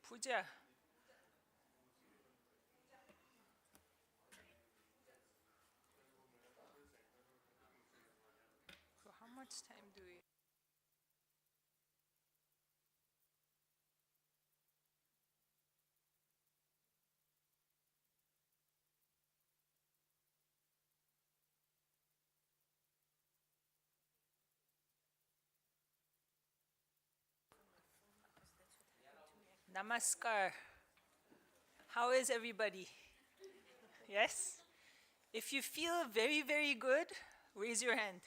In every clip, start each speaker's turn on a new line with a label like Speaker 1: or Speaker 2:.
Speaker 1: Pooja. So how much time do we? Namaskar. How is everybody? Yes? If you feel very, very good, raise your hand.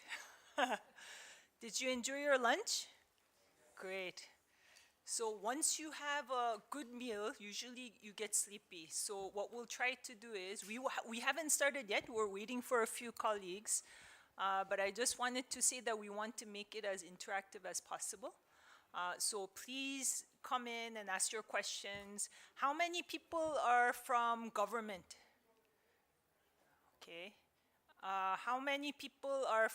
Speaker 1: Did you enjoy your lunch? Great. So once you have a good meal, usually you get sleepy. So what we'll try to do is, we haven't started yet. We're waiting for a few colleagues. But I just wanted to say that we want to make it as interactive as possible. So please come in and ask your questions. How many people are from government? Okay. How many people are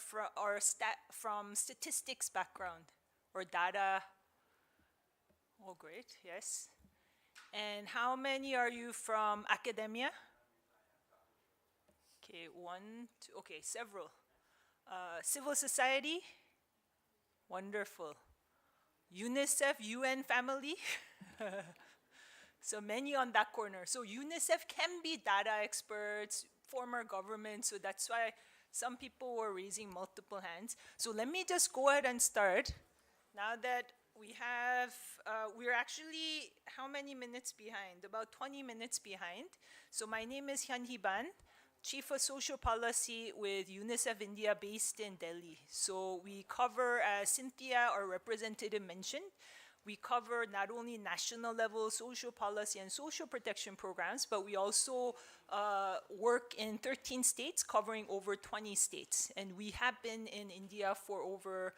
Speaker 1: from statistics background or data? Oh, great, yes. And how many are you from academia? Okay, one, two, okay, several. Civil society? Wonderful. UNICEF, UN family? So many on that corner. So UNICEF can be data experts, former government, so that's why some people were raising multiple hands. So let me just go ahead and start. Now that we have, we're actually how many minutes behind? About 20 minutes behind. So my name is Hyun Hee Ban, Chief of Social Policy with UNICEF India based in Delhi. So we cover, as Cynthia, our representative, mentioned, we cover not only national level social policy and social protection programs, but we also work in 13 states, covering over 20 states. And we have been in India for over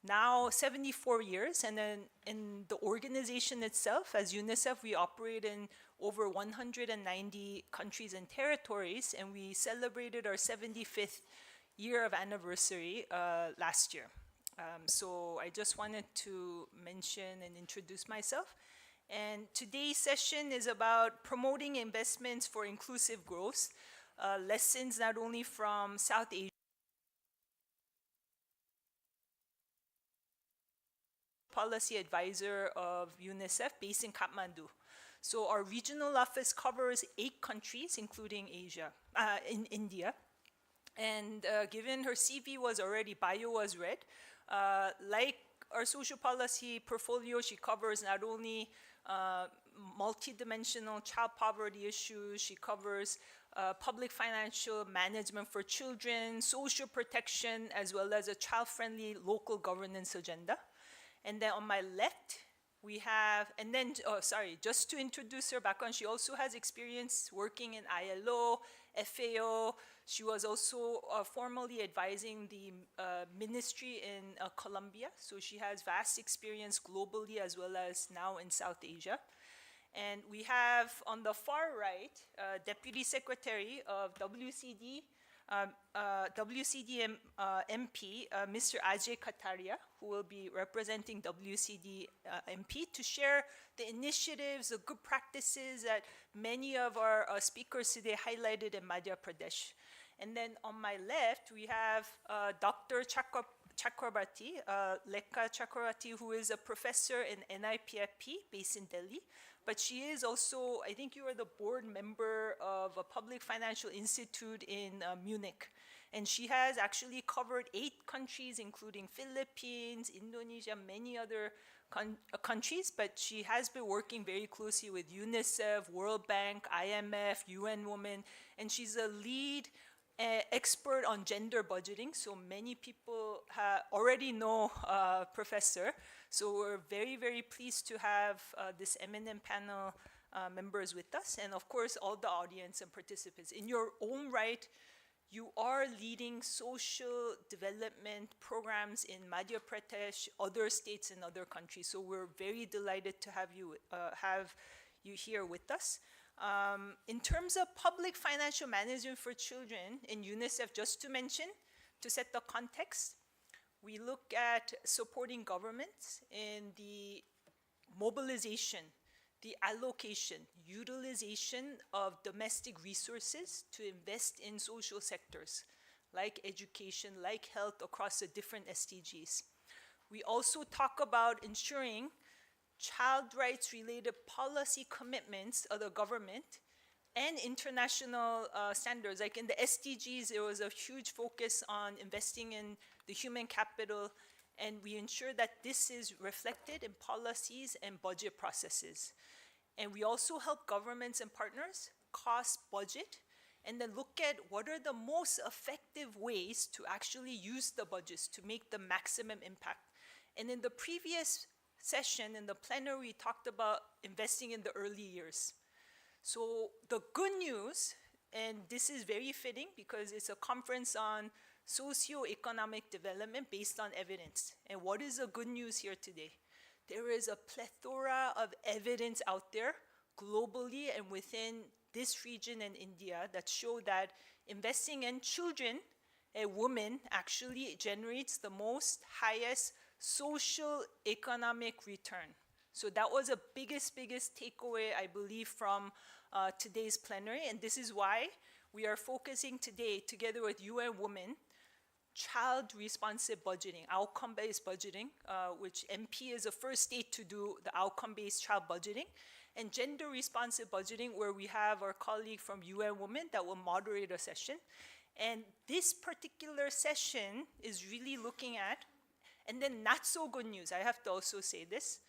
Speaker 1: now 74 years. And then in the organization itself, as UNICEF, we operate in over 190 countries and territories, and we celebrated our 75th year of anniversary last year. So I just wanted to mention and introduce myself. And today's session is about promoting investments for inclusive growth, lessons not only from South Asia, policy advisor of UNICEF based in Kathmandu. So our regional office covers 8 countries, including in India. And given her CV was already, bio was read, like our social policy portfolio, she covers not only multidimensional child poverty issues, she covers public financial management for children, social protection, as well as a child-friendly local governance agenda. And then on my left, we have, and then, just to introduce her background, she also has experience working in ILO, FAO. She was also formally advising the ministry in Colombia. So she has vast experience globally as well as now in South Asia. And we have on the far right, Deputy Secretary of WCD, MP, Mr. Ajay Kataria, who will be representing WCD MP to share the initiatives, the good practices that many of our speakers today highlighted in Madhya Pradesh. And then on my left, we have Dr. Chakrabarti, Lekha Chakrabarti, who is a professor in NIPFP based in Delhi. But she is also, I think you are the board member of a public financial institute in Munich. And she has actually covered 8 countries, including Philippines, Indonesia, many other countries. But she has been working very closely with UNICEF, World Bank, IMF, UN Women. And she's a lead expert on gender budgeting, so many people already know Professor. So we're very, very pleased to have this eminent panel members with us, and of course all the audience and participants. In your own right, you are leading social development programs in Madhya Pradesh, other states and other countries. So we're very delighted to have you here with us. In terms of public financial management for children in UNICEF, just to mention, to set the context, we look at supporting governments in the mobilization, the allocation, utilization of domestic resources to invest in social sectors like education, like health across the different SDGs. We also talk about ensuring child rights related policy commitments of the government and international standards. Like in the SDGs, there was a huge focus on investing in the human capital, and we ensure that this is reflected in policies and budget processes. And we also help governments and partners cost budget and then look at what are the most effective ways to actually use the budgets to make the maximum impact. And in the previous session, in the plenary, we talked about investing in the early years. So the good news, and this is very fitting because it's a conference on socio-economic development based on evidence. And what is the good news here today? There is a plethora of evidence out there globally and within this region and India that show that investing in children and women actually generates the most highest social economic return. So that was the biggest takeaway, I believe, from today's plenary. And this is why we are focusing today, together with UN Women, child responsive budgeting, outcome-based budgeting, which MP is the first state to do the outcome-based child budgeting, and gender responsive budgeting, where we have our colleague from UN Women that will moderate a session. And this particular session is really looking at, and then not so good news, I have to also say this,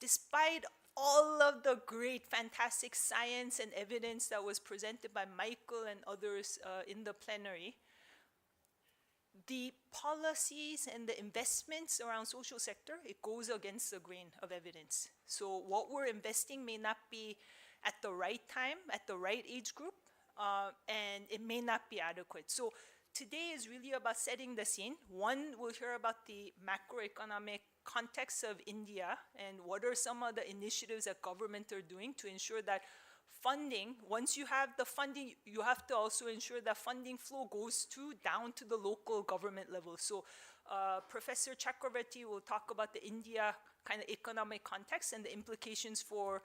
Speaker 1: despite all of the great, fantastic science and evidence that was presented by Michael and others in the plenary, the policies and the investments around social sector, it goes against the grain of evidence. So what we're investing may not be at the right time, at the right age group, and it may not be adequate. So today is really about setting the scene. One, we'll hear about the macroeconomic context of India and what are some of the initiatives that government are doing to ensure that funding, once you have the funding, you have to also ensure that funding flow goes down to the local government level. So Professor Chakravarti will talk about the India kind of economic context and the implications for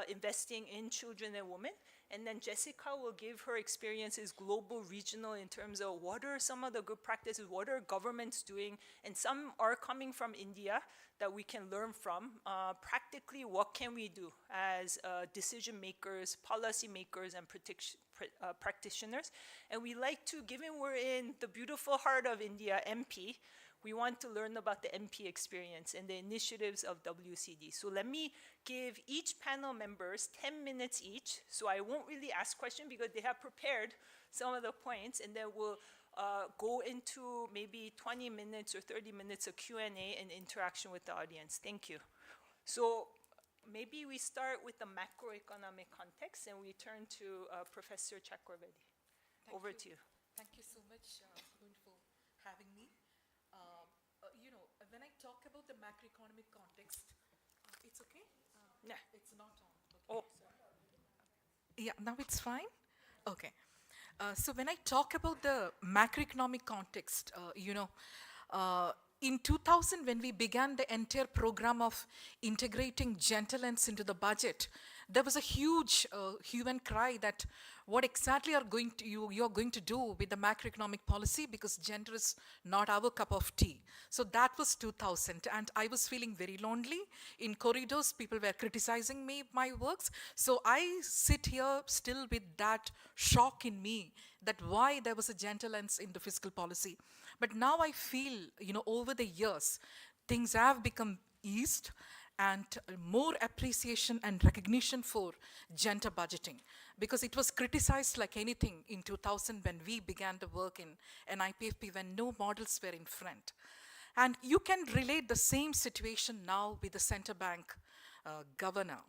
Speaker 1: investing in children and women. And then Jessica will give her experiences global, regional, in terms of what are some of the good practices, what are governments doing, and some are coming from India that we can learn from. Practically, what can we do as decision makers, policy makers, and practitioners? And we like to, given we're in the beautiful heart of India, MP, we want to learn about the MP experience and the initiatives of WCD. So let me give each panel members 10 minutes each. So I won't really ask questions because they have prepared some of the points, and then we'll go into maybe 20 minutes or 30 minutes of Q&A and interaction with the audience. Thank you. So maybe we start with the macroeconomic context and we turn to Professor Chakravarti. Over to you.
Speaker 2: Thank you so much, Arun, for having me. When I talk about the macroeconomic context, it's okay?
Speaker 1: Yeah.
Speaker 2: It's not on. Okay,
Speaker 1: Oh.
Speaker 2: sorry. Yeah, now it's fine? Okay. So when I talk about the macroeconomic context, in 2000, when we began the entire program of integrating gender lens into the budget, there was a huge hue and cry that what exactly you are going to do with the macroeconomic policy, because gender is not our cup of tea. So that was 2000, and I was feeling very lonely. In corridors, people were criticizing me, my works. So I sit here still with that shock in me that why there was a gender lens in the fiscal policy. But now I feel, over the years, things have become eased, and more appreciation and recognition for gender budgeting, because it was criticized like anything in 2000 when we began the work in NIPFP, when no models were in front. And you can relate the same situation now with the central bank governor.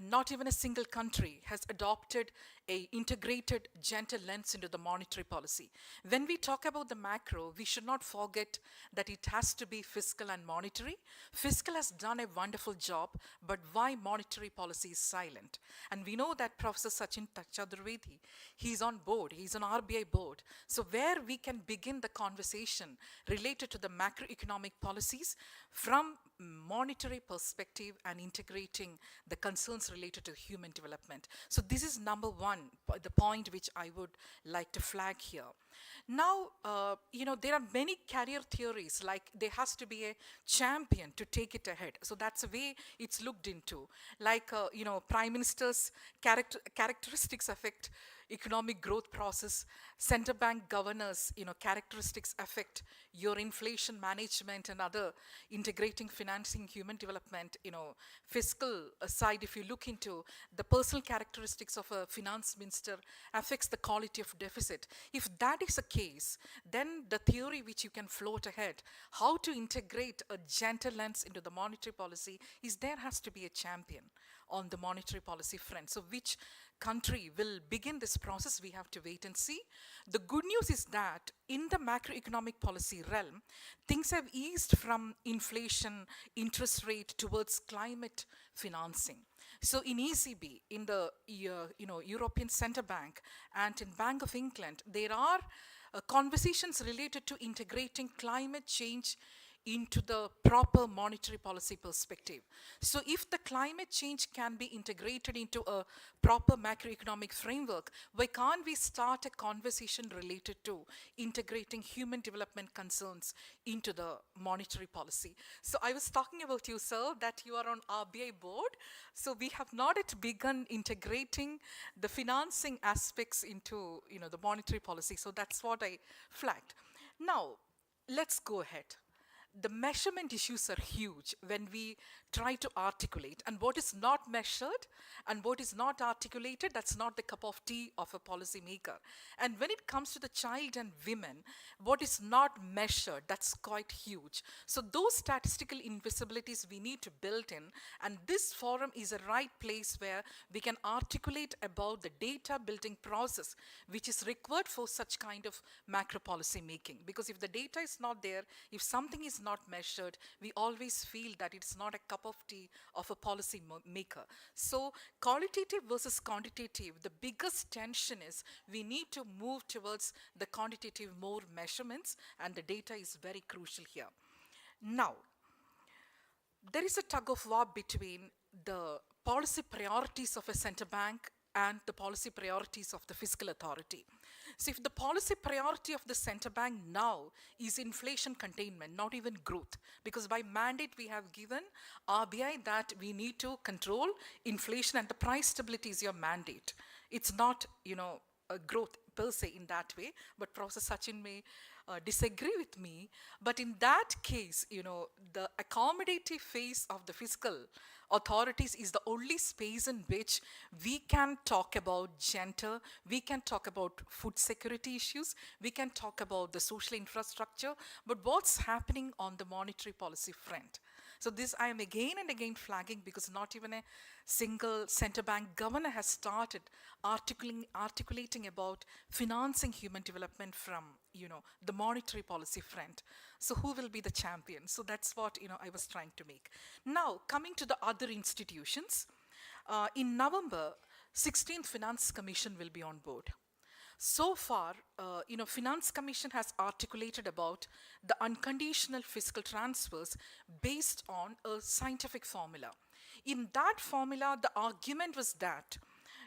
Speaker 2: Not even a single country has adopted a integrated, gentle lens into the monetary policy. When we talk about the macro, we should not forget that it has to be fiscal and monetary. Fiscal has done a wonderful job, but why monetary policy is silent? And we know that Professor Sachin Chaturvedi, he's on board, he's on RBI board. So where we can begin the conversation related to the macroeconomic policies from monetary perspective and integrating the concerns related to human development. So this is number one, the point which I would like to flag here. Now, there are many career theories, like there has to be a champion to take it ahead. So that's the way it's looked into. Like, prime minister's characteristics affect economic growth process, center bank governors, characteristics affect your inflation management and other integrating financing human development, fiscal side, if you look into the personal characteristics of a finance minister affects the quality of deficit. If that is the case, then the theory which you can float ahead, how to integrate a gentle lens into the monetary policy, is there has to be a champion on the monetary policy front. So which country will begin this process, we have to wait and see. The good news is that in the macroeconomic policy realm, things have eased from inflation, interest rate towards climate financing. So in ECB, in the European Centre Bank and in Bank of England, there are conversations related to integrating climate change into the proper monetary policy perspective. So if the climate change can be integrated into a proper macroeconomic framework, why can't we start a conversation related to integrating human development concerns into the monetary policy? So I was talking about you, sir, that you are on RBI board. So we have not yet begun integrating the financing aspects into the monetary policy. So that's what I flagged. Now, let's go ahead. The measurement issues are huge when we try to articulate, and what is not measured and what is not articulated, that's not the cup of tea of a policymaker. And when it comes to the child and women, what is not measured, that's quite huge. So those statistical invisibilities we need to build in, and this forum is a right place where we can articulate about the data building process which is required for such kind of macro policy making. Because if the data is not there, if something is not measured, we always feel that it's not a cup of tea of a policy maker. So qualitative versus quantitative, the biggest tension is we need to move towards the quantitative more measurements, and the data is very crucial here. Now, there is a tug of war between the policy priorities of a center bank and the policy priorities of the fiscal authority. So if the policy priority of the center bank now is inflation containment, not even growth, because by mandate we have given RBI that we need to control inflation and the price stability is your mandate. It's not, a growth per se in that way, but Professor Sachin may disagree with me. But in that case, the accommodative phase of the fiscal authorities is the only space in which we can talk about gender, we can talk about food security issues, we can talk about the social infrastructure, but what's happening on the monetary policy front? So this I am again and again flagging because not even a single center bank governor has started articulating about financing human development from, the monetary policy front. So who will be the champion? So that's what, I was trying to make. Now, coming to the other institutions, in November, 16th Finance Commission will be on board. So far, Finance Commission has articulated about the unconditional fiscal transfers based on a scientific formula. In that formula, the argument was that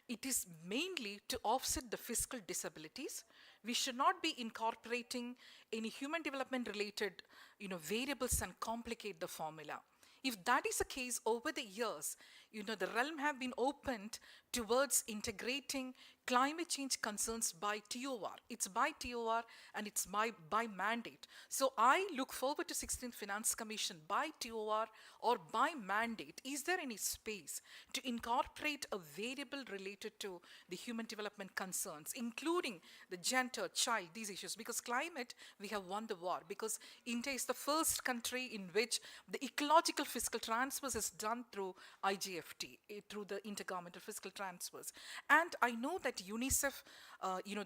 Speaker 2: it is mainly to offset the fiscal disabilities. We should not be incorporating any human development related, variables and complicate the formula. If that is the case, over the years, the realm have been opened towards integrating climate change concerns by TOR. It's by TOR and it's by mandate. So I look forward to 16th Finance Commission by TOR or by mandate. Is there any space to incorporate a variable related to the human development concerns, including the gender, child, these issues? Because climate, we have won the war, because India is the first country in which the ecological fiscal transfers is done through IGF. IFT through the intergovernmental fiscal transfers. And I know that UNICEF,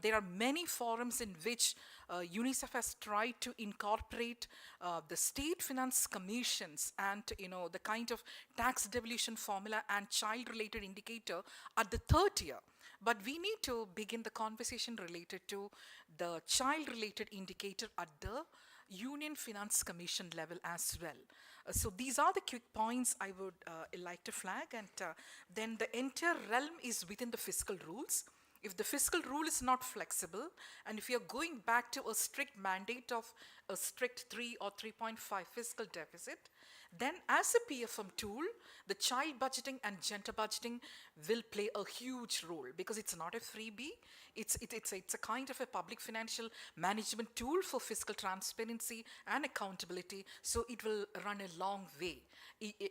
Speaker 2: there are many forums in which UNICEF has tried to incorporate the state finance commissions and, the kind of tax devolution formula and child-related indicator at the third tier. But we need to begin the conversation related to the child-related indicator at the Union Finance Commission level as well. So these are the quick points I would like to flag, and then the entire realm is within the fiscal rules. If the fiscal rule is not flexible, and if you're going back to a strict mandate of a strict 3 or 3.5 fiscal deficit, then as a PFM tool, the child budgeting and gender budgeting will play a huge role, because it's not a freebie. It's a kind of a public financial management tool for fiscal transparency and accountability. So it will run a long way,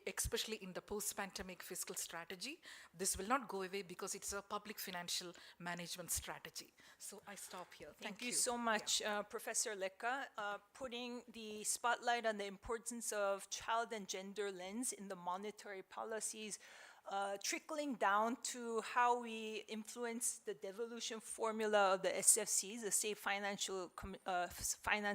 Speaker 2: especially in the post-pandemic fiscal strategy. This will not go away because it's a public financial management strategy. So I stop here.
Speaker 1: Thank you so much, Professor Lekka, putting the spotlight on the importance of child and gender lens in the monetary policies, trickling down to how we influence the devolution formula of the SFCs, the State Finance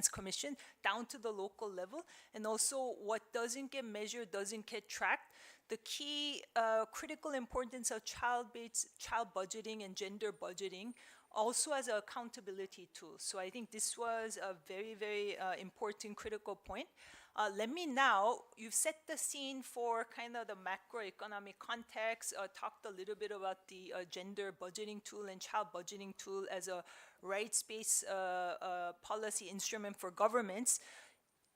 Speaker 1: Commission, down to the local level, and also what doesn't get measured, doesn't get tracked. The key critical importance of child budgeting and gender budgeting also as an accountability tool. So I think this was a very, very important critical point. Let me now, you've set the scene for kind of the macroeconomic context, talked a little bit about the gender budgeting tool and child budgeting tool as a rights-based policy instrument for governments,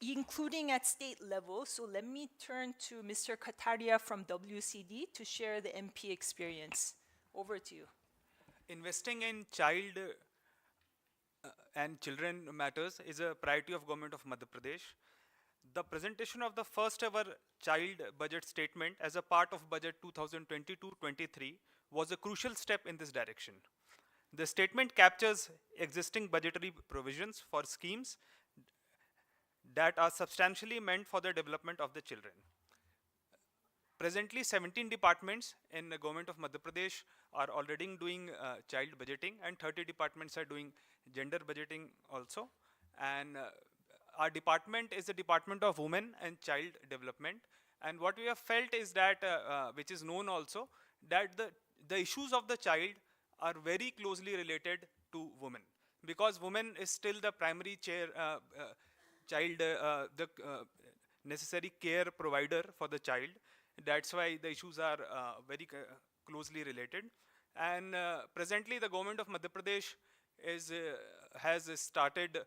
Speaker 1: including at state level. So let me turn to Mr. Kataria from WCD to share the MP experience. Over to you.
Speaker 3: Investing in child and children matters is a priority of Government of Madhya Pradesh. The presentation of the first ever child budget statement as a part of budget 2022-23 was a crucial step in this direction. The statement captures existing budgetary provisions for schemes that are substantially meant for the development of the children. Presently, 17 departments in the Government of Madhya Pradesh are already doing child budgeting, and 30 departments are doing gender budgeting also. And our department is the Department of Women and Child Development. And what we have felt is that, which is known also, that the issues of the child are very closely related to women, because women is still the primary necessary care provider for the child. That's why the issues are very closely related. And presently, the Government of Madhya Pradesh has started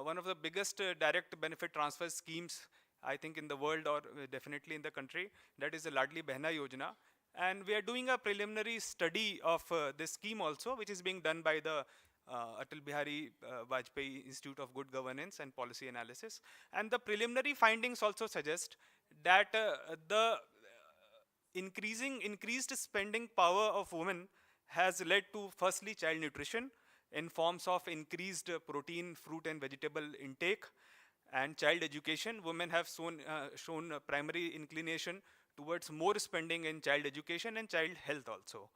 Speaker 3: one of the biggest direct benefit transfer schemes, I think, in the world, or definitely in the country. That is the Ladli Behna Yojana. And we are doing a preliminary study of this scheme also, which is being done by the Atal Bihari Vajpayee Institute of Good Governance and Policy Analysis. And the preliminary findings also suggest that the increased spending power of women has led to, firstly, child nutrition in forms of increased protein, fruit and vegetable intake, and child education. Women have shown a primary inclination towards more spending in child education and child health also.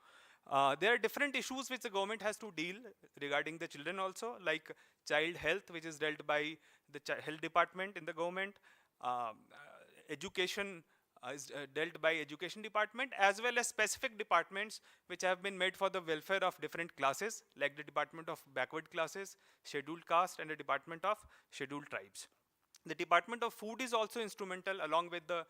Speaker 3: There are different issues which the government has to deal regarding the children also, like child health, which is dealt by the health department in the government. Education is dealt by education department, as well as specific departments which have been made for the welfare of different classes, like the Department of Backward Classes, Scheduled Caste, and the Department of Scheduled Tribes. The Department of Food is also instrumental, along with the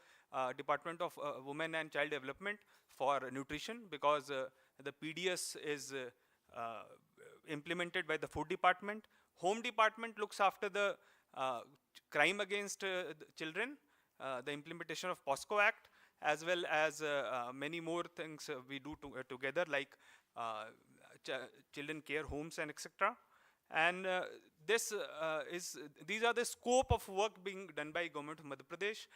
Speaker 3: Department of Women and Child Development, for nutrition, because the PDS is implemented by the Food Department. Home Department looks after the crime against the children, the implementation of POSCO Act, as well as many more things we do together, like children care homes and etc. And these are the scope of work being done by Government of Madhya Pradesh.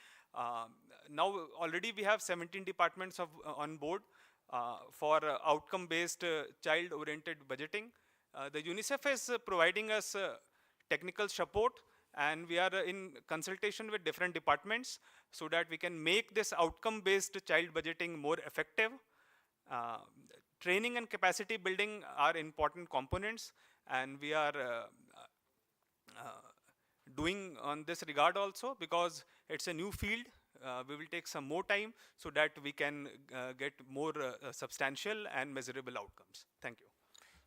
Speaker 3: Now already we have 17 departments on board for outcome-based child-oriented budgeting. The UNICEF is providing us technical support, and we are in consultation with different departments so that we can make this outcome-based child budgeting more effective. Uh, Training and capacity building are important components, and we are doing on this regard also, because it's a new field. We will take some more time so that we can get more substantial and measurable outcomes. Thank you.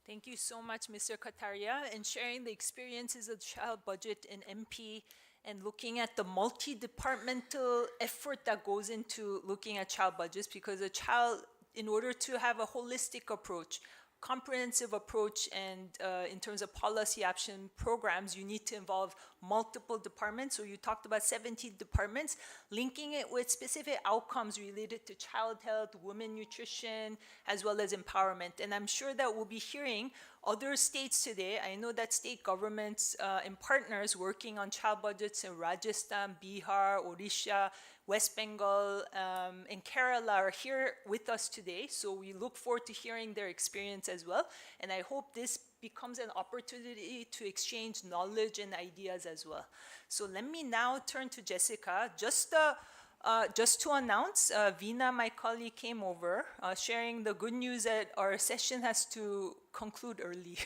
Speaker 1: Thank you so much, Mr. Kataria, and sharing the experiences of child budget in MP and looking at the multi-departmental effort that goes into looking at child budgets, because a child, in order to have a holistic approach, comprehensive approach, and in terms of policy action programs, you need to involve multiple departments. So you talked about 17 departments, linking it with specific outcomes related to child health, women nutrition, as well as empowerment. And I'm sure that we'll be hearing other states today. I know that state governments and partners working on child budgets in Rajasthan, Bihar, Odisha, West Bengal, and Kerala are here with us today. So we look forward to hearing their experience as well. And I hope this becomes an opportunity to exchange knowledge and ideas as well. So let me now turn to Jessica. Just to announce, Veena, my colleague, came over, sharing the good news that our session has to conclude early.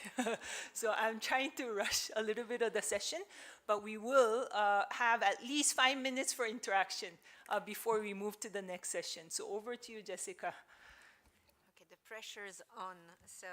Speaker 1: So I'm trying to rush a little bit of the session, but we will have at least 5 minutes for interaction before we move to the next session. So over to you, Jessica.
Speaker 4: Okay, the pressure is on. So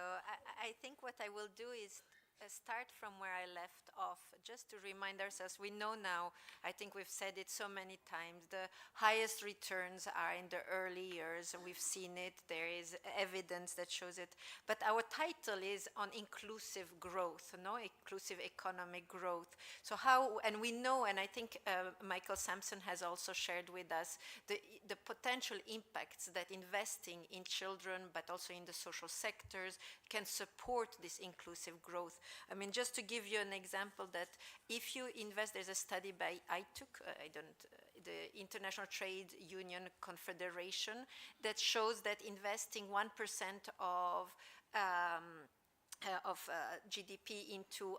Speaker 4: I think what I will do is start from where I left off, just to remind ourselves. We know now, I think we've said it so many times, the highest returns are in the early years. We've seen it, there is evidence that shows it. But our title is on inclusive growth, no? Inclusive economic growth. So how, and we know, and I think Michael Sampson has also shared with us the potential impacts that investing in children, but also in the social sectors, can support this inclusive growth. I mean, just to give you an example, that if you invest, there's a study by the International Trade Union Confederation that shows that investing 1% of GDP into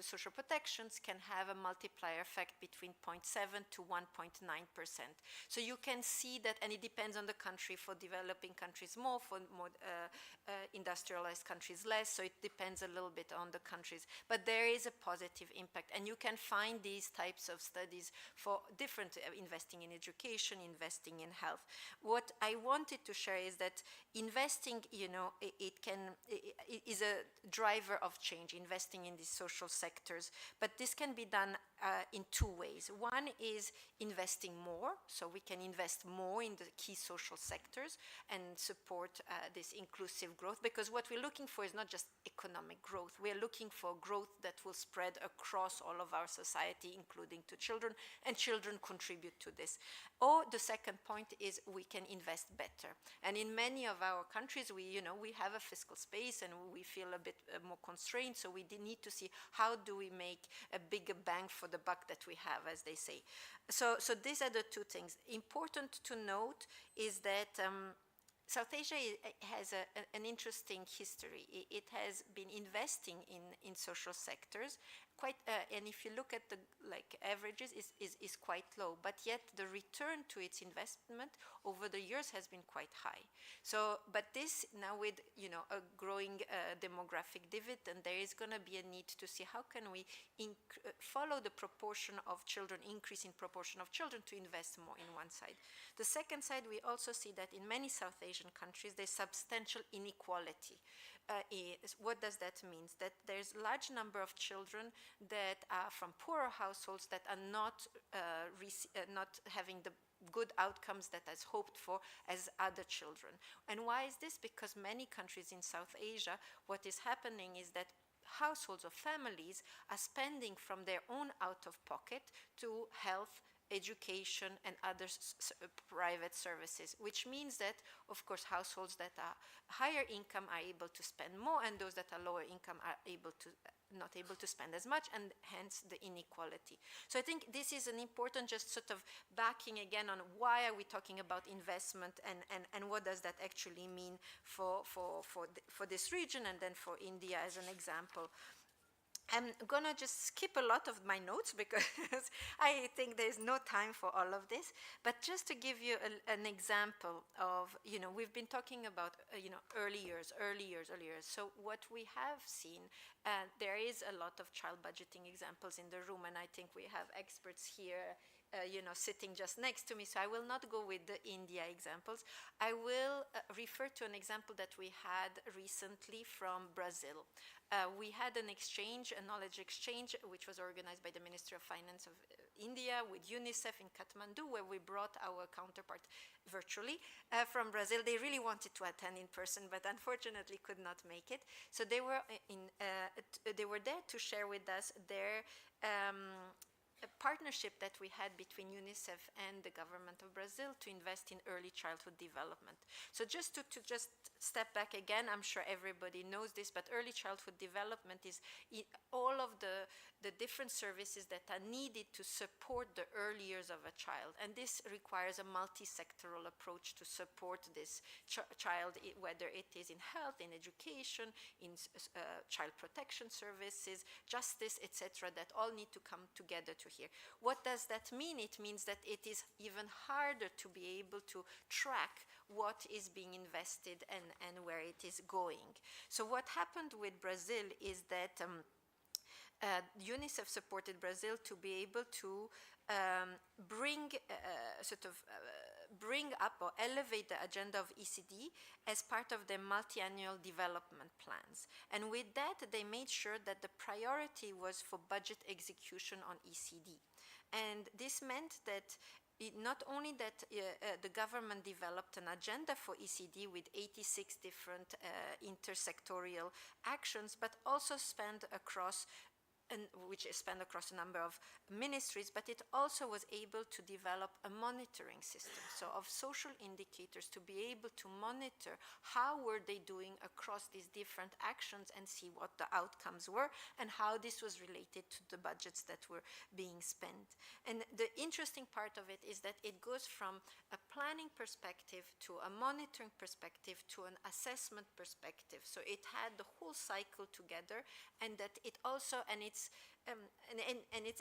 Speaker 4: social protections can have a multiplier effect between 0.7 to 1.9%. So you can see that, and it depends on the country. For developing countries more, for more industrialized countries less. So it depends a little bit on the countries. But there is a positive impact, and you can find these types of studies for different investing in education, investing in health. What I wanted to share is that investing, it is a driver of change, investing in these social sectors. But this can be done in two ways. One is investing more, so we can invest more in the key social sectors and support this inclusive growth, because what we're looking for is not just economic growth. We're looking for growth that will spread across all of our society, including to children, and children contribute to this. Or the second point is we can invest better. And in many of our countries, we have a fiscal space and we feel a bit more constrained, so we need to see how do we make a bigger bang for the buck that we have, as they say. So these are the two things. Important to note is that South Asia has an interesting history. It has been investing in social sectors quite, and if you look at the averages, is quite low. But yet the return to its investment over the years has been quite high. So, but this now with a growing demographic dividend, there is going to be a need to see how can we follow the proportion of children, increase in proportion of children, to invest more in one side. The second side, we also see that in many South Asian countries, there's substantial inequality. What does that mean? That there's a large number of children that are from poorer households that are not having the good outcomes that is hoped for as other children. And why is this? Because many countries in South Asia, what is happening is that households or families are spending from their own out of pocket to health, education, and other private services, which means that, of course, households that are higher income are able to spend more, and those that are lower income are not able to spend as much, and hence the inequality. So I think this is an important, just sort of backing again on why are we talking about investment, and what does that actually mean for this region, and then for India as an example. I'm gonna just skip a lot of my notes because I think there's no time for all of this. But just to give you an example of, we've been talking about, early years. So what we have seen, there is a lot of child budgeting examples in the room, and I think we have experts here, sitting just next to me. So I will not go with the India examples. I will refer to an example that we had recently from Brazil. We had an exchange, a knowledge exchange, which was organized by the Ministry of Finance of India with UNICEF in Kathmandu, where we brought our counterpart virtually from Brazil. They really wanted to attend in person, but unfortunately could not make it. So they were they were there to share with us their a partnership that we had between UNICEF and the government of Brazil to invest in early childhood development. So just to just step back again, I'm sure everybody knows this, but early childhood development is all of the different services that are needed to support the early years of a child. And this requires a multi-sectoral approach to support this child, whether it is in health, in education, in child protection services, justice, etc., that all need to come together to here. What does that mean? It means that it is even harder to be able to track what is being invested and where it is going. So what happened with Brazil is that UNICEF supported Brazil to be able to bring up or elevate the agenda of ECD as part of their multi-annual development plans. And with that, they made sure that the priority was for budget execution on ECD. And this meant that not only that the government developed an agenda for ECD with 86 different intersectorial actions, but also spanned across which is spanned across a number of ministries, but it also was able to develop a monitoring system, so of social indicators to be able to monitor how were they doing across these different actions and see what the outcomes were and how this was related to the budgets that were being spent. And the interesting part of it is that it goes from a planning perspective to a monitoring perspective to an assessment perspective. So it had the whole cycle together, and that it also, and it's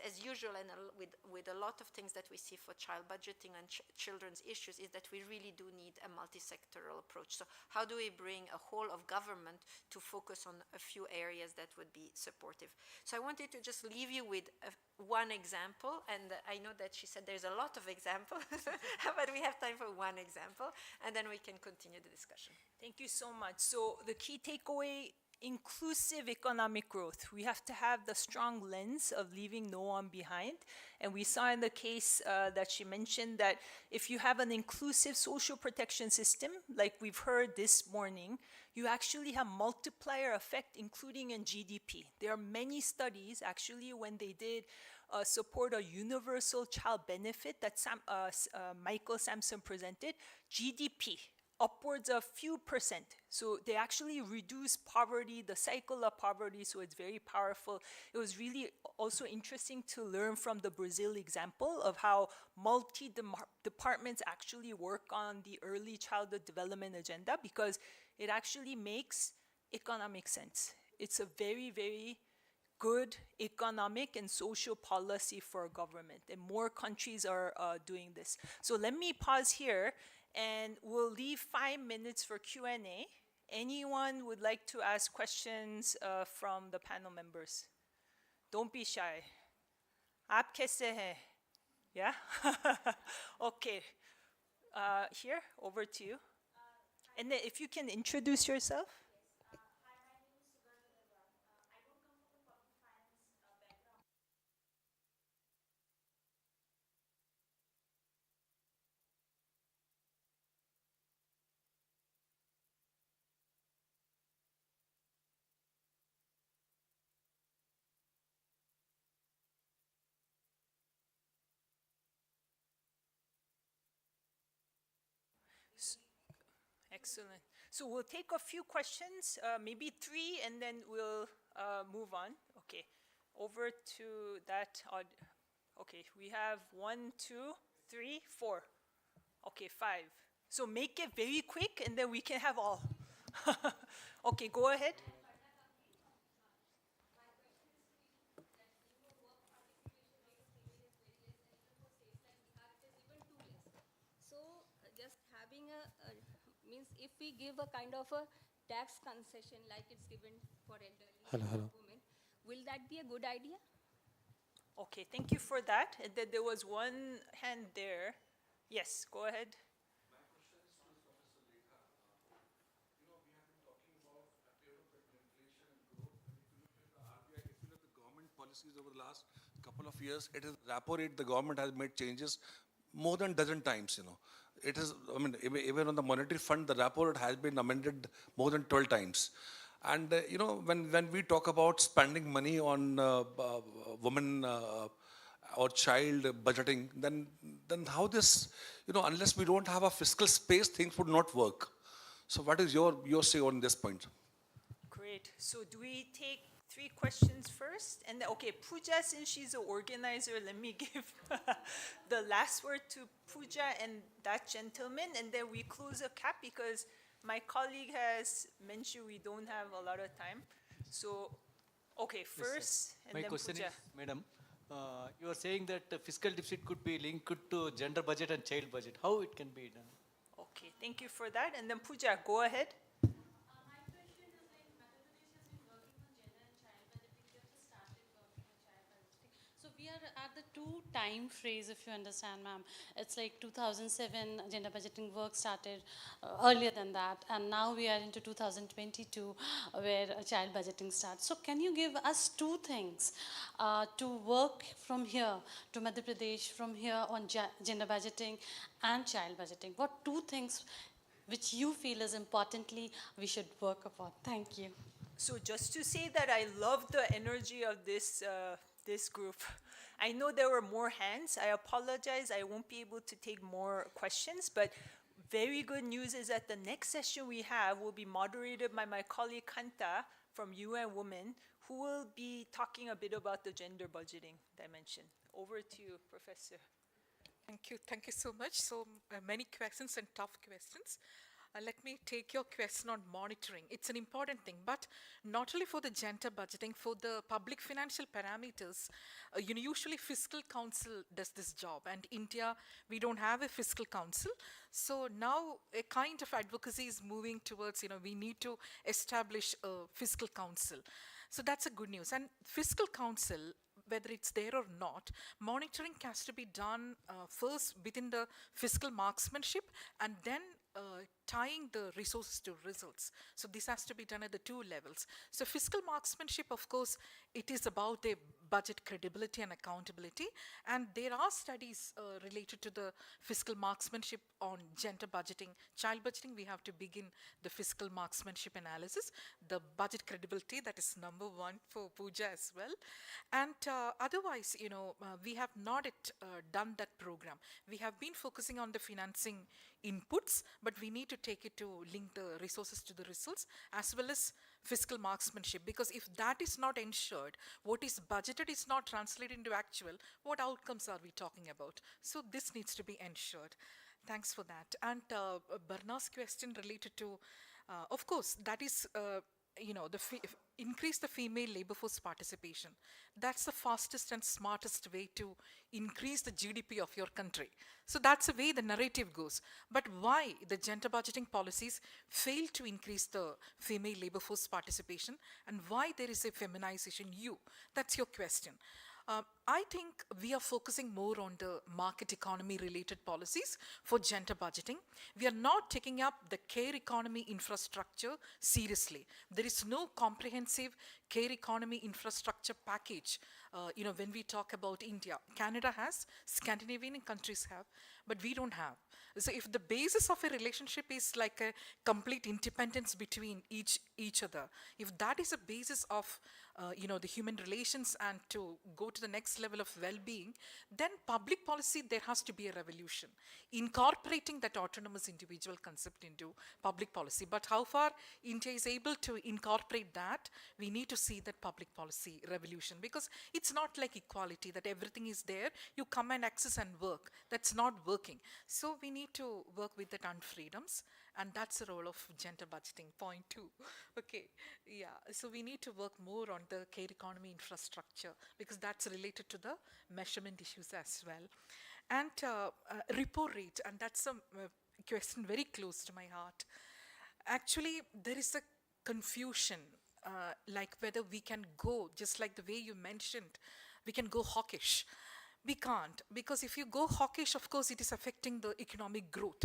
Speaker 4: as usual, and with a lot of things that we see for child budgeting and children's issues, is that we really do need a multi-sectoral approach. So how do we bring a whole of government to focus on a few areas that would be supportive? So I wanted to just leave you with one example, and I know that she said there's a lot of examples, but we have time for one example, and then we can continue the discussion.
Speaker 1: Thank you so much. So the key takeaway: inclusive economic growth. We have to have the strong lens of leaving no one behind. And we saw in the case that she mentioned that if you have an inclusive social protection system, like we've heard this morning, you actually have multiplier effect, including in GDP. There are many studies, actually, when they did support a universal child benefit that Michael Sampson presented, GDP, upwards of few percent. So they actually reduce poverty, the cycle of poverty, so it's very powerful. It was really also interesting to learn from the Brazil example of how multi-departments actually work on the early childhood development agenda, because it actually makes economic sense. It's a very, very good economic and social policy for government, and more countries are doing this. So let me pause here, and we'll leave 5 minutes for Q&A. Anyone would like to ask questions from the panel members? Don't be shy. Aap kaise hai? Yeah? Okay. Here, over to you. And then if you can introduce yourself. Excellent. So we'll take a few questions, maybe 3, and then we'll move on. Okay, over to that. Okay, we have 1, 2, 3, 4. Okay, 5. So make it very quick, and then we can have all. Okay, go ahead.
Speaker 5: if we give a kind of a tax concession like it's given for elderly
Speaker 6: Hello,
Speaker 5: and
Speaker 6: hello.
Speaker 5: women, will that be a good idea?
Speaker 1: Okay, thank you for that. And then there was one hand there. Yes, go ahead.
Speaker 7: Government policies over the last couple of years, it is repo rate, the government has made changes more than dozen times, you know. It is, I mean, even on the monetary fund, the repo rate has been amended more than 12 times. And, you know, when we talk about spending money on women or child budgeting, then how this, you know, unless we don't have a fiscal space, things would not work. So what is your say on this point?
Speaker 1: Great. So do we take 3 questions first? And then, okay, Pooja, since she's the organizer, let me give the last word to Pooja and that gentleman, and then we close a cap because my colleague has mentioned we don't have a lot of time. So, okay, first, and
Speaker 6: My
Speaker 1: then
Speaker 6: question
Speaker 1: Pooja.
Speaker 6: is, madam, you are saying that the fiscal deficit could be linked to gender budget and child budget. How it can be done?
Speaker 1: Okay, thank you for that. And then Pooja, go ahead.
Speaker 8: My question is like Madhya Pradesh has been working on gender and child budgeting. We have just started working on child budgeting. So we are at the two time phrase, if you understand, ma'am. It's like 2007 gender budgeting work started earlier than that, and now we are into 2022 where child budgeting starts. So can you give us two things to work from here to Madhya Pradesh, from here on gender budgeting and child budgeting? What two things which you feel is importantly we should work upon? Thank you.
Speaker 1: So just to say that I love the energy of this group. I know there were more hands. I apologize. I won't be able to take more questions, but very good news is that the next session we have will be moderated by my colleague Kanta from UN Women, who will be talking a bit about the gender budgeting dimension. Over to you, Professor.
Speaker 2: Thank you so much. So many questions and tough questions. Let me take your question on monitoring. It's an important thing, but not only for the gender budgeting, for the public financial parameters, usually fiscal council does this job, and India, we don't have a fiscal council. So now a kind of advocacy is moving towards, we need to establish a fiscal council. So that's a good news. And fiscal council, whether it's there or not, monitoring has to be done first within the fiscal marksmanship and then tying the resources to results. So this has to be done at the two levels. So fiscal marksmanship, of course, it is about the budget credibility and accountability. And there are studies related to the fiscal marksmanship on gender budgeting. Child budgeting, we have to begin the fiscal marksmanship analysis. The budget credibility, that is number one for Pooja as well. And otherwise, we have not yet done that program. We have been focusing on the financing inputs, but we need to take it to link the resources to the results as well as fiscal marksmanship, because if that is not ensured, what is budgeted is not translated into actual, what outcomes are we talking about? So this needs to be ensured. Thanks for that. And Barna's question related to, of course, that is increase the female labor force participation. That's the fastest and smartest way to increase the GDP of your country. So that's the way the narrative goes. But why the gender budgeting policies fail to increase the female labor force participation, and why there is a feminization That's your question. I think we are focusing more on the market economy related policies for gender budgeting. We are not taking up the care economy infrastructure seriously. There is no comprehensive care economy infrastructure package. When we talk about India, Canada has, Scandinavian countries have, but we don't have. So if the basis of a relationship is like a complete independence between each other, if that is a basis of the human relations and to go to the next level of well-being, then public policy, there has to be a revolution, incorporating that autonomous individual concept into public policy. But how far India is able to incorporate that, we need to see that public policy revolution, because it's not like equality, that everything is there, you come and access and work. That's not working. So we need to work with that unfreedoms, and that's the role of gender budgeting. Point two. Okay, yeah. So we need to work more on the care economy infrastructure, because that's related to the measurement issues as well. And repo rate, and that's a question very close to my heart. Actually, there is a confusion, like whether we can go, just like the way you mentioned, we can go hawkish. We can't, because if you go hawkish, of course, it is affecting the economic growth.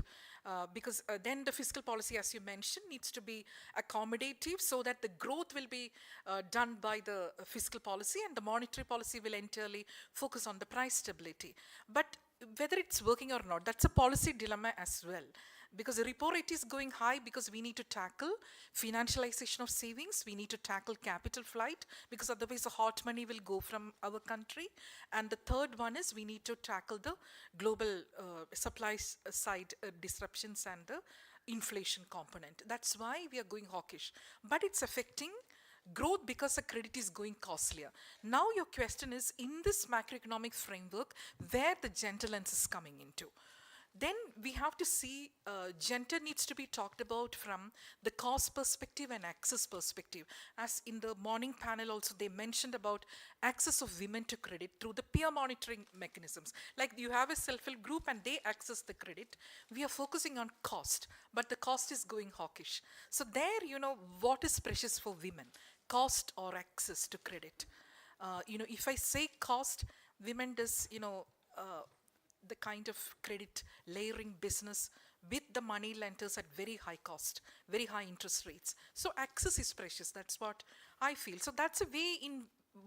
Speaker 2: Because then the fiscal policy, as you mentioned, needs to be accommodative so that the growth will be done by the fiscal policy, and the monetary policy will entirely focus on the price stability. But whether it's working or not, that's a policy dilemma as well, because the repo rate is going high because we need to tackle financialization of savings, we need to tackle capital flight, because otherwise the hot money will go from our country. And the third one is we need to tackle the global side disruptions and the inflation component. That's why we are going hawkish. But it's affecting growth because the credit is going costlier. Now your question is, in this macroeconomic framework, where the gentle lens is coming into. Then we have to see gender needs to be talked about from the cost perspective and access perspective. As in the morning panel also, they mentioned about access of women to credit through the peer monitoring mechanisms. Like you have a self-help group and they access the credit. We are focusing on cost, but the cost is going hawkish. So there, what is precious for women? Cost or access to credit? If I say cost, women does, the kind of credit layering business with the money lenders at very high cost, very high interest rates. So access is precious, that's what I feel. So that's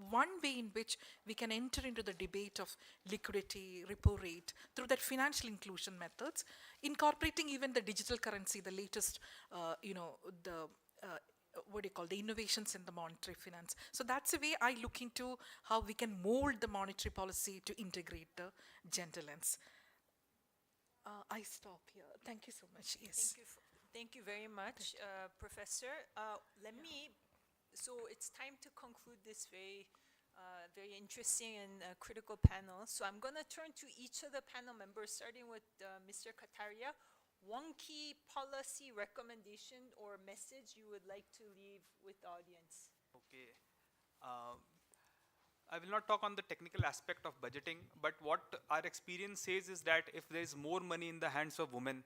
Speaker 2: one way in which we can enter into the debate of liquidity, repo rate, through that financial inclusion methods, incorporating even the digital currency, the latest, the innovations in the monetary finance. So that's a way I look into how we can mold the monetary policy to integrate the gender lens. I stop here. Thank you so much. Yes.
Speaker 1: Thank you very much, Professor. So it's time to conclude this very interesting and critical panel. So I'm going to turn to each of the panel members, starting with Mr. Kataria. One key policy recommendation or message you would like to leave with the audience?
Speaker 3: Okay. I will not talk on the technical aspect of budgeting, but what our experience says is that if there is more money in the hands of women,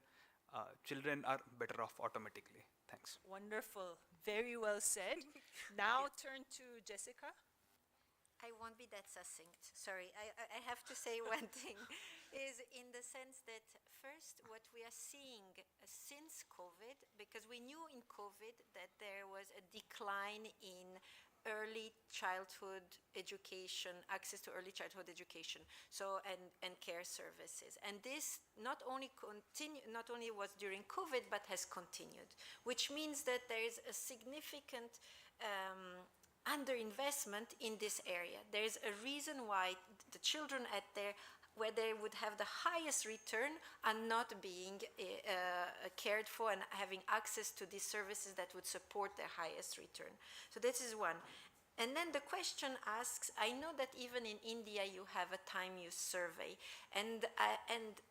Speaker 3: children are better off automatically. Thanks.
Speaker 1: Wonderful. Very well said. Now turn to Jessica.
Speaker 4: I won't be that succinct. Sorry, I have to say one thing, is in the sense that first, what we are seeing since COVID, because we knew in COVID that there was a decline in early childhood education, access to early childhood education, and care services. And this not only was during COVID, but has continued, which means that there is a significant underinvestment in this area. There is a reason why the children where they would have the highest return are not being cared for and having access to these services that would support their highest return. So this is one. And then the question asks, I know that even in India you have a time use survey, and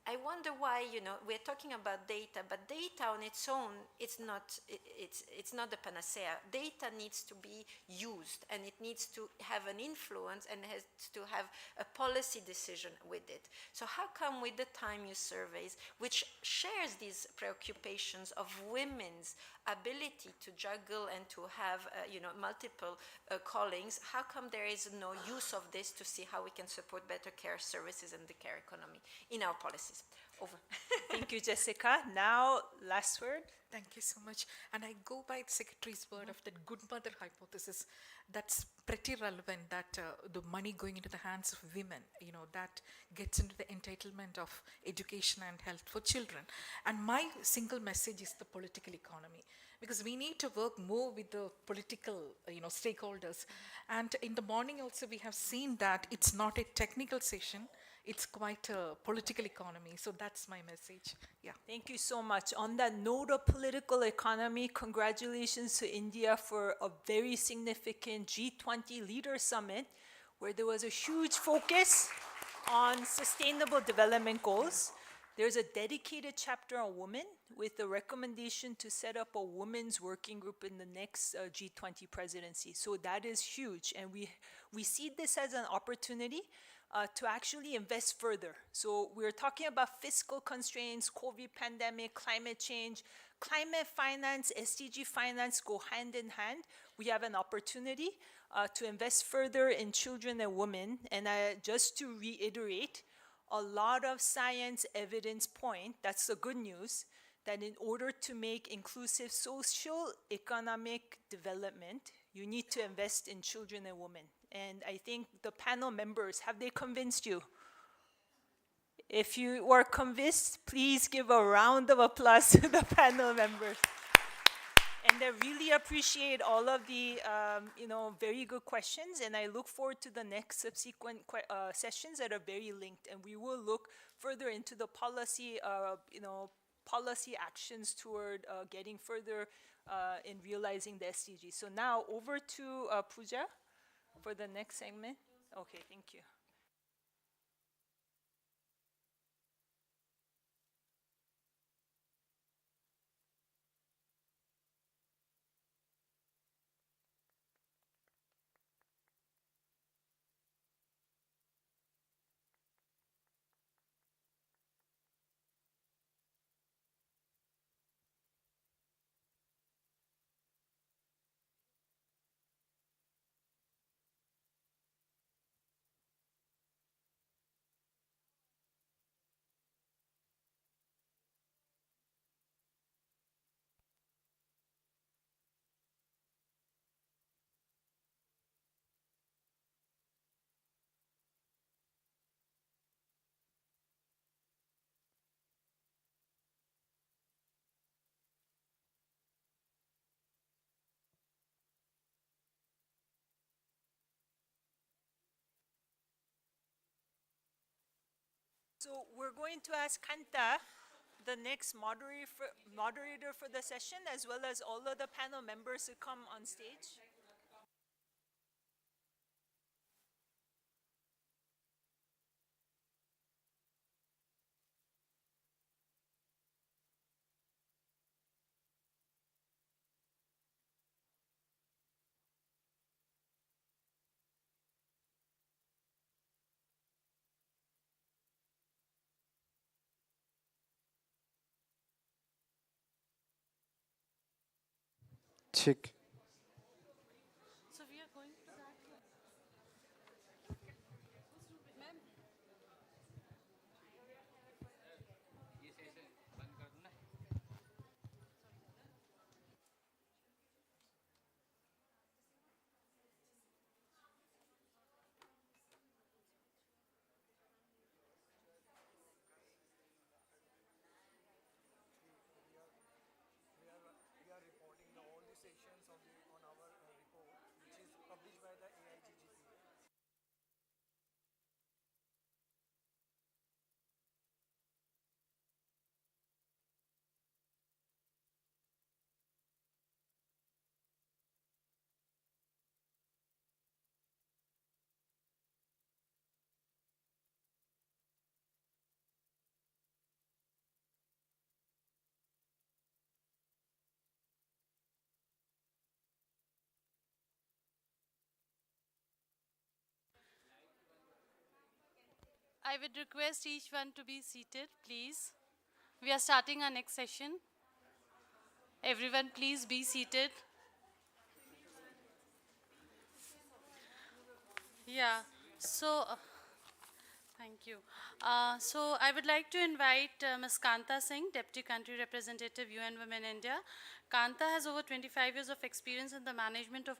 Speaker 4: I wonder why, we're talking about data, but data on its own, it's not the panacea. Data needs to be used, and it needs to have an influence and has to have a policy decision with it. So how come with the time use surveys, which shares these preoccupations of women's ability to juggle and to have multiple callings, how come there is no use of this to see how we can support better care services and the care economy in our policies? Over.
Speaker 1: Thank you, Jessica. Now, last word.
Speaker 2: Thank you so much. And I go by the Secretary's word of that good mother hypothesis. That's pretty relevant, that the money going into the hands of women, that gets into the entitlement of education and health for children. And my single message is the political economy, because we need to work more with the political, stakeholders. And in the morning also, we have seen that it's not a technical session. It's quite a political economy. So that's my message. Yeah.
Speaker 1: Thank you so much. On that note of political economy, congratulations to India for a very significant G20 Leader Summit, where there was a huge focus on sustainable development goals. There's a dedicated chapter on women with a recommendation to set up a women's working group in the next G20 presidency. So that is huge. And we see this as an opportunity to actually invest further. So we're talking about fiscal constraints, COVID pandemic, climate change, climate finance, SDG finance go hand in hand. We have an opportunity to invest further in children and women. And just to reiterate, a lot of science evidence point, that's the good news, that in order to make inclusive social economic development, you need to invest in children and women. And I think the panel members, have they convinced you? If you were convinced, please give a round of applause to the panel members. And I really appreciate all of the, very good questions, and I look forward to the next subsequent sessions that are very linked, and we will look further into the policy, policy actions toward getting further in realizing the SDGs. So now over to Pooja for the next segment. Okay, thank you. So we're going to ask Kanta, the next moderator for the session, as well as all of the panel members to come on stage.
Speaker 9: Check.
Speaker 8: So we are going to that. I would request each one to be seated, please. We are starting our next session. Everyone, please be seated. Yeah, so, thank you. So, I would like to invite Ms. Kanta Singh, Deputy Country Representative, UN Women India. Kanta has over 25 years of experience in the management of